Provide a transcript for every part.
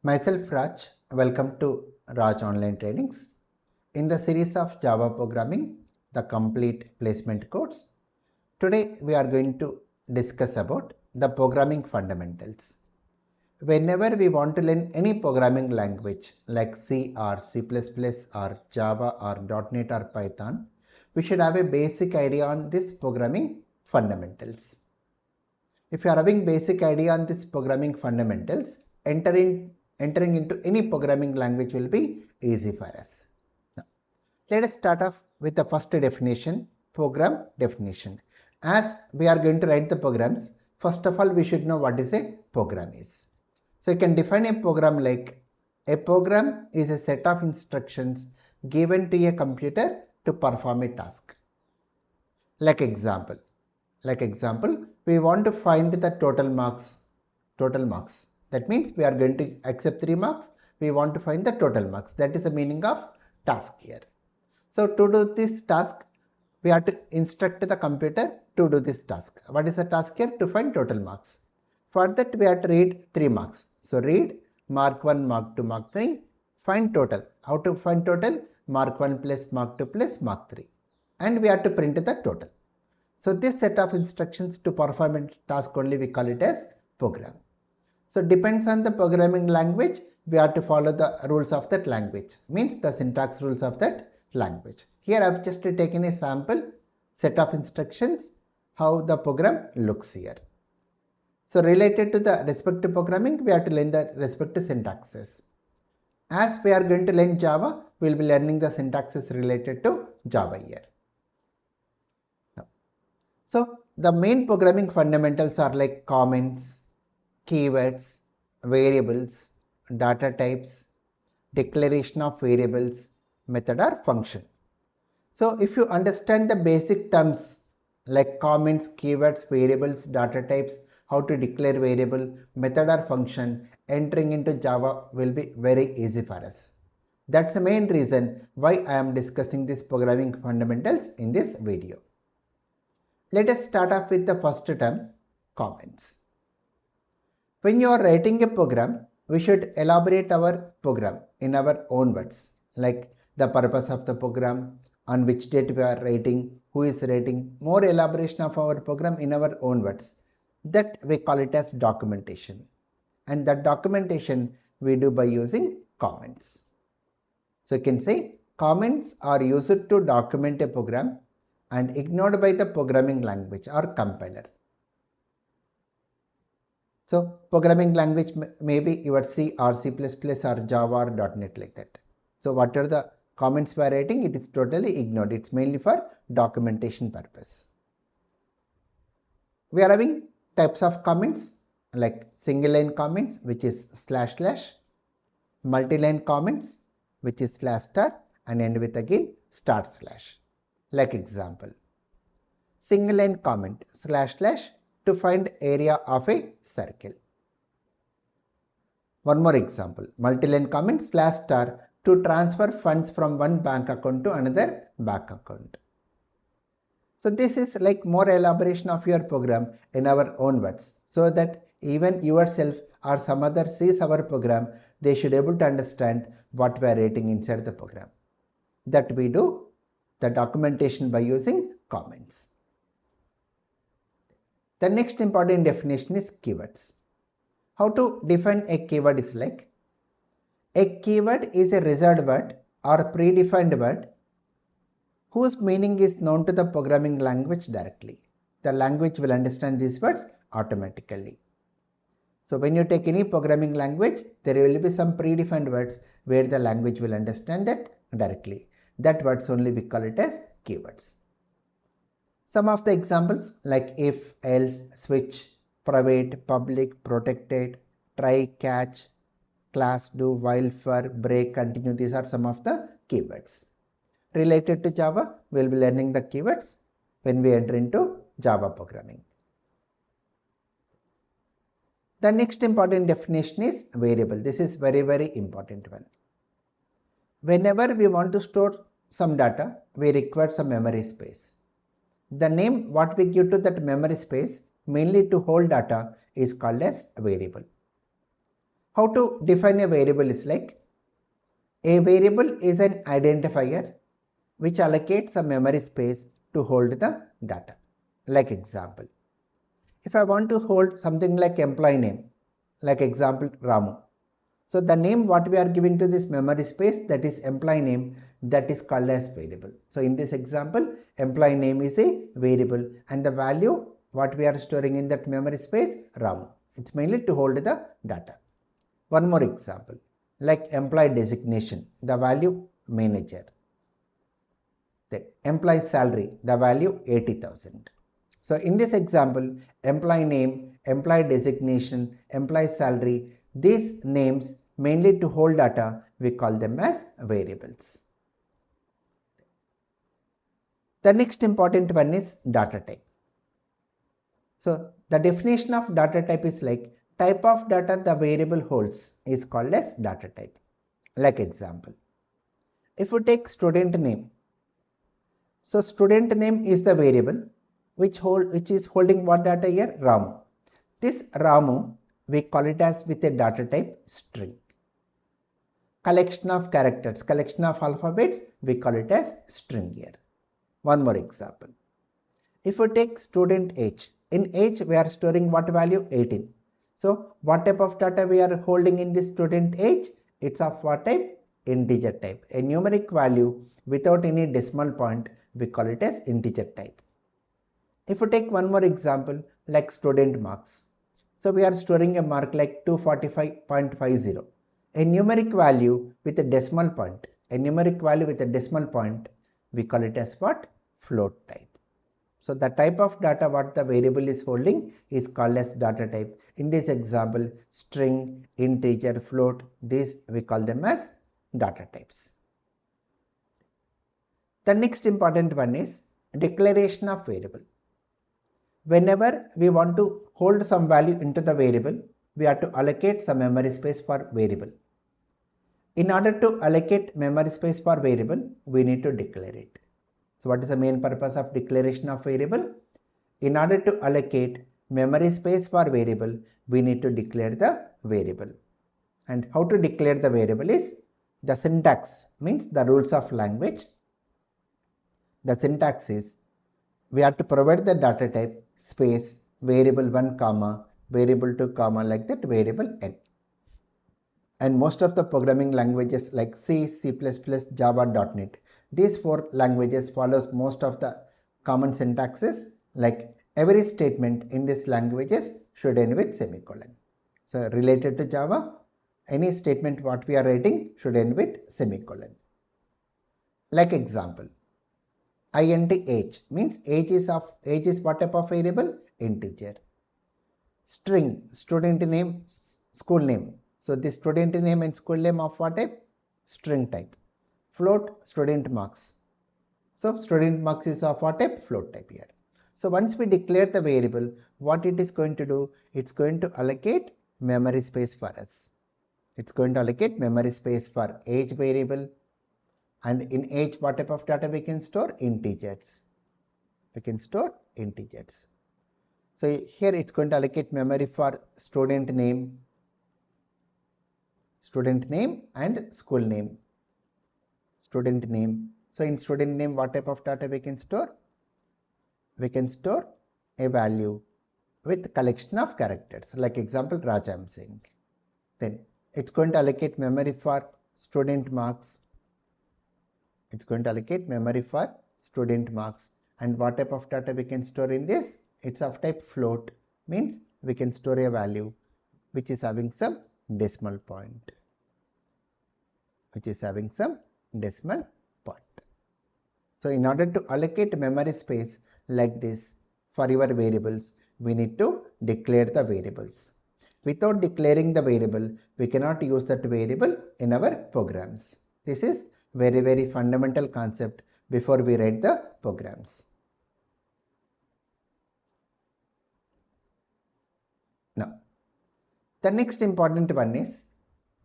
Myself Raj, welcome to Raj Online Trainings. In the series of Java programming, the complete placement course, today we are going to discuss about the programming fundamentals. Whenever we want to learn any programming language like C or C++ or Java or .NET or Python, we should have a basic idea on this programming fundamentals. If you are having basic idea on this programming fundamentals, entering into any programming language will be easy for us. Now, let us start off with the first definition, program definition. As we are going to write the programs, first of all we should know what is a program is. So you can define a program like a program is a set of instructions given to a computer to perform a task. Like example, we want to find the total marks. That means we are going to accept 3 marks. We want to find the total marks. That is the meaning of task here. So to do this task, we have to instruct the computer to do this task. What is the task here? To find total marks. For that we have to read 3 marks. So read mark 1, mark 2, mark 3. Find total. How to find total? Mark 1 plus mark 2 plus mark 3. And we have to print the total. So this set of instructions to perform a task only we call it as program. So depends on the programming language, we have to follow the rules of that language, means the syntax rules of that language. Here I have just taken a sample set of instructions how the program looks here. So related to the respect to programming, we have to learn the respect to syntaxes. As we are going to learn Java, we will be learning the syntaxes related to Java here. So the main programming fundamentals are like comments, keywords, variables, data types, declaration of variables, method or function. So if you understand the basic terms like comments, keywords, variables, data types, how to declare variable, method or function, entering into Java will be very easy for us. That's the main reason why I am discussing these programming fundamentals in this video. Let us start off with the first term, comments. When you are writing a program, we should elaborate our program in our own words, like the purpose of the program, on which date we are writing, who is writing, more elaboration of our program in our own words. That we call it as documentation. And that documentation we do by using comments. So you can say comments are used to document a program and ignored by the programming language or compiler. So programming language may be your C or C++ or Java or .NET like that. So whatever the comments we are writing, it is totally ignored. It's mainly for documentation purpose. We are having types of comments like single line comments, which is // multi-line comments, which is /* and end with again // Like example, single line comment // to find area of a circle. One more example, multi-line comment /* to transfer funds from one bank account to another bank account. So this is like more elaboration of your program in our own words, so that even yourself or some other sees our program, they should be able to understand what we are writing inside the program. That we do the documentation by using comments. The next important definition is keywords. How to define a keyword is like, a keyword is a reserved word or predefined word whose meaning is known to the programming language directly. The language will understand these words automatically. So when you take any programming language, there will be some predefined words where the language will understand that directly. That words only we call it as keywords. Some of the examples like if, else, switch, private, public, protected, try, catch, class, do, while, for, break, continue. These are some of the keywords. Related to Java, we will be learning the keywords when we enter into Java programming. The next important definition is variable. This is very important one. Whenever we want to store some data, we require some memory space. The name what we give to that memory space mainly to hold data is called as variable. How to define a variable is like, a variable is an identifier which allocates a memory space to hold the data. Like example, if I want to hold something like employee name, like example Ramu. So the name what we are giving to this memory space, that is employee name, that is called as variable. So in this example, employee name is a variable and the value what we are storing in that memory space, Ramu. It's mainly to hold the data. One more example, like employee designation, the value manager. Then employee salary, the value 80,000. So in this example, employee name, employee designation, employee salary, these names mainly to hold data, we call them as variables. The next important one is data type. So the definition of data type is like, type of data the variable holds is called as data type. Like example, if we take student name, so student name is the variable which is holding what data here, Ramu. This Ramu we call it as with a data type string. Collection of characters, collection of alphabets, we call it as string here. One more example, if we take student age, in age we are storing what value, 18. So what type of data we are holding in this student age, it's of what type, integer type, a numeric value without any decimal point, we call it as integer type. If we take one more example like student marks, so we are storing a mark like 245.50, a numeric value with a decimal point, we call it as what, float type. So the type of data what the variable is holding is called as data type. In this example, string, integer, float, these we call them as data types. The next important one is declaration of variable. Whenever we want to hold some value into the variable, we have to allocate some memory space for variable. In order to allocate memory space for variable, we need to declare it. So what is the main purpose of declaration of variable? In order to allocate memory space for variable, we need to declare the variable. And how to declare the variable is, the syntax means the rules of language. The syntax is, we have to provide the data type space variable 1 comma variable 2 comma like that variable n. And most of the programming languages like C, C++, Java, .NET, these four languages follows most of the common syntaxes, like every statement in these languages should end with semicolon. So related to Java, any statement what we are writing should end with semicolon. Like example, int age means age is what type of variable? Integer. String, student name, school name. So the student name and school name of what type? String type. Float, student marks. So student marks is of what type? Float type here. So once we declare the variable, what it is going to do? It's going to allocate memory space for us. It's going to allocate memory space for age variable. And in age, what type of data we can store? Integers. We can store integers. So here it's going to allocate memory for student name and school name. Student name. So in student name, what type of data we can store? We can store a value with collection of characters. Like example, Raj I am saying. Then it's going to allocate memory for student marks. It's going to allocate memory for student marks. And what type of data we can store in this? It's of type float, means we can store a value which is having some decimal point. So in order to allocate memory space like this for your variables, we need to declare the variables. Without declaring the variable, we cannot use that variable in our programs. This is very fundamental concept before we write the programs. Now, the next important one is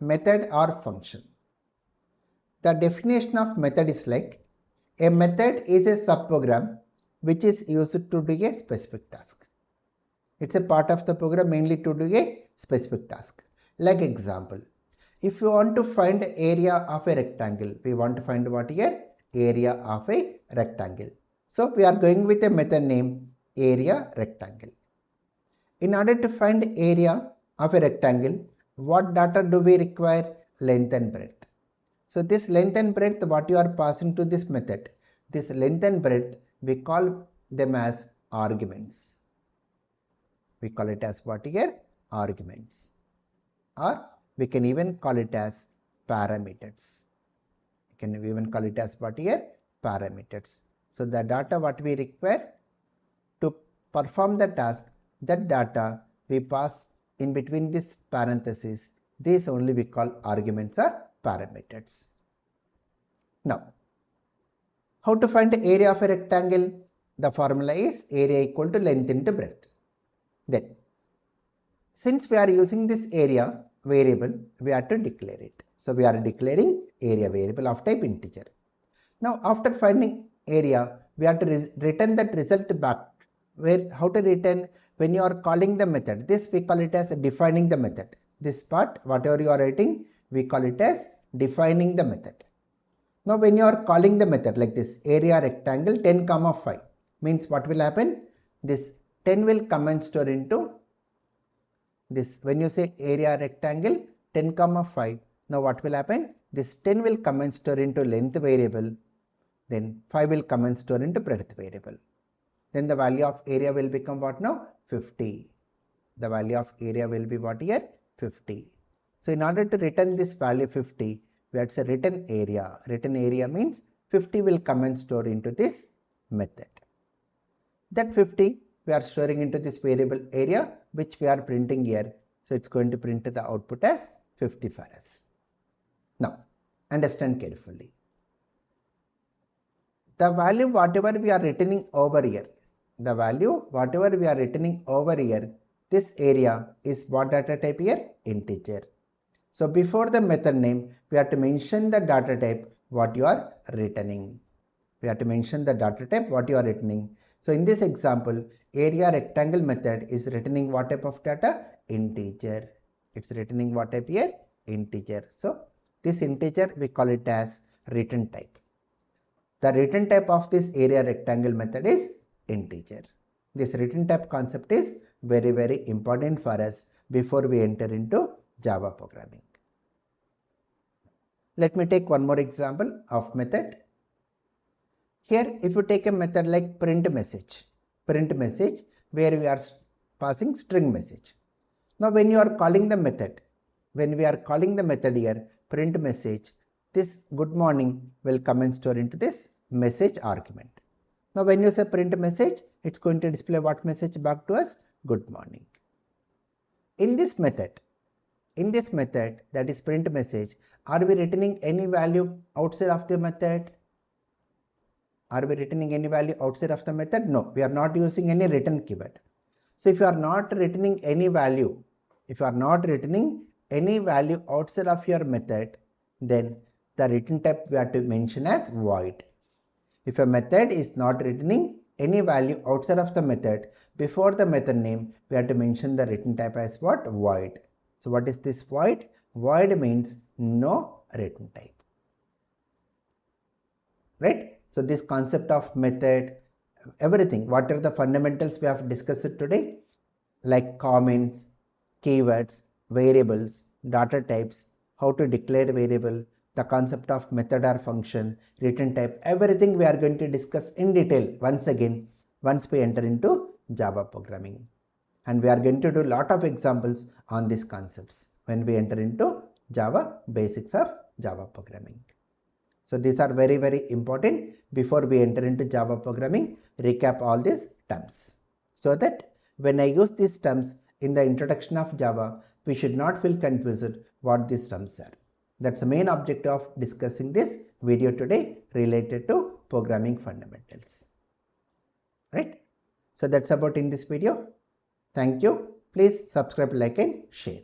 method or function. The definition of method is like, a method is a subprogram which is used to do a specific task. It's a part of the program mainly to do a specific task. Like example, if you want to find area of a rectangle, we want to find what here? Area of a rectangle. So we are going with a method name area rectangle. In order to find area of a rectangle, what data do we require? Length and breadth. So this length and breadth, what you are passing to this method, this length and breadth, we call them as arguments. We call it as what here? Arguments. Or we can even call it as parameters. We can even call it as what here? Parameters. So the data what we require to perform the task, that data we pass in between this parentheses. These only we call arguments or parameters. Now, how to find the area of a rectangle? The formula is area equal to length into breadth. Then, since we are using this area variable, we have to declare it. So we are declaring area variable of type integer. Now, after finding area, we have to return that result back. Where how to return? When you are calling the method, this we call it as defining the method. This part, whatever you are writing, we call it as defining the method. Now when you are calling the method like this, area rectangle 10, 5, means what will happen? This 10 will come and store into this. When you say area rectangle 10, 5, now what will happen? This 10 will come and store into length variable, then 5 will come and store into breadth variable. Then the value of area will become what now? 50. The value of area will be what here? 50. So in order to return this value 50, we have to say return area. Return area means 50 will come and store into this method. That 50 we are storing into this variable area, which we are printing here. So it's going to print the output as 50 for us. Now understand carefully. The value whatever we are returning over here, this area is what data type here? Integer. So before the method name, we have to mention the data type what you are returning. So in this example, area rectangle method is returning what type of data? Integer. It's returning what type here? Integer. So this integer we call it as return type. The return type of this area rectangle method is integer. This return type concept is very, very important for us before we enter into Java programming. Let me take one more example of method. Here, if you take a method like print message where we are passing string message. Now, when you are calling the method, here, print message, this good morning will come and store into this message argument. Now, when you say print message, it's going to display what message back to us? Good morning. In this method, that is print message, are we returning any value outside of the method? No, we are not using any return keyword. So if you are not returning any value, outside of your method, then the return type we have to mention as void. If a method is not returning any value outside of the method, before the method name, we have to mention the return type as what? Void. So what is this void? Void means no return type. Right? So this concept of method, everything, what are the fundamentals we have discussed today? Like comments, keywords, variables, data types, how to declare variable, the concept of method or function, return type, everything we are going to discuss in detail once again once we enter into Java programming. And we are going to do a lot of examples on these concepts when we enter into Java, basics of Java programming. So these are very, very important. Before we enter into Java programming, recap all these terms so that when I use these terms in the introduction of Java, we should not feel confused what these terms are. That's the main objective of discussing this video today related to programming fundamentals. Right? So that's about in this video. Thank you. Please subscribe, like and share.